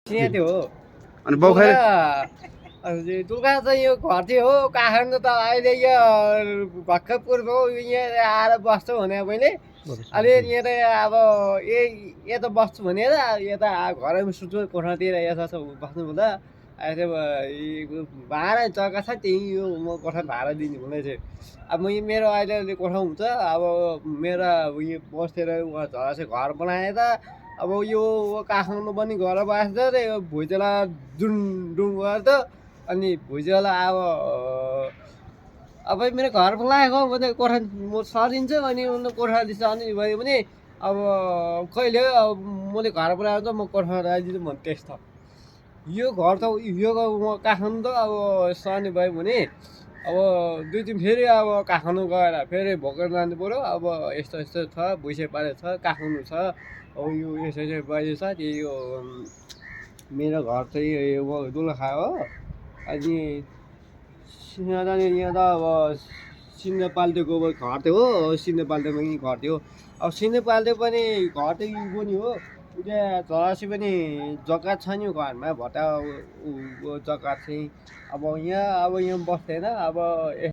यहाँ त्यो हो अनि बौखाइ दुर्गा चाहिँ यो घर चाहिँ हो काठमाडौँ त अहिले यो भर्खर पूर्व यहाँ आएर बस्छु भने मैले अहिले यहाँ त अब यता बस्छु भनेर यता घरमा सुत्नु कोठातिर यता बस्नु हुँदा अहिले भाडा जग्गा छ त्यही यो म कोठा भाडा दिने हुँदैछ अब मेरो अहिले कोठा हुन्छ अब मेरो उयो बसेर उहाँ झरा चाहिँ घर बनाएर अब यो काठमाडौँ पनि घर बस्छ र यो भुइँचोला जुन डुङ गर्छ अनि भुइँचोला अब मेरो घर बनाएको भने कोठा म सरिन्छु अनि उनीहरू कोठा सर्ने भयो भने अब कहिले अब मैले घर बनाएर त म कोठा राखिदिन्छु भने त्यस्तो यो घर त यो काठमाडौँ त अब सर्ने भयो भने अब दुई दिन फेरि अब काठमाडौँ गएर फेरि भोकर लानु पऱ्यो अब यस्तो यस्तो छ भुइँसे पारे छ काठमाडौँ छ अब यो यसो बाहिर छ त्यही यो मेरो घर चाहिँ यो दोलखा हो अनि यहाँ त अब सिन्देपाल्टेको घर थियो हो सिन्देपाल्टेमा पनि घर थियो अब सिन्देपाल्टे पनि घर त यो पनि हो त्यहाँ चौरासी पनि जग्गा छ नि घरमा भट्टा जग्गा चाहिँ अब यहाँ बस्दैन अब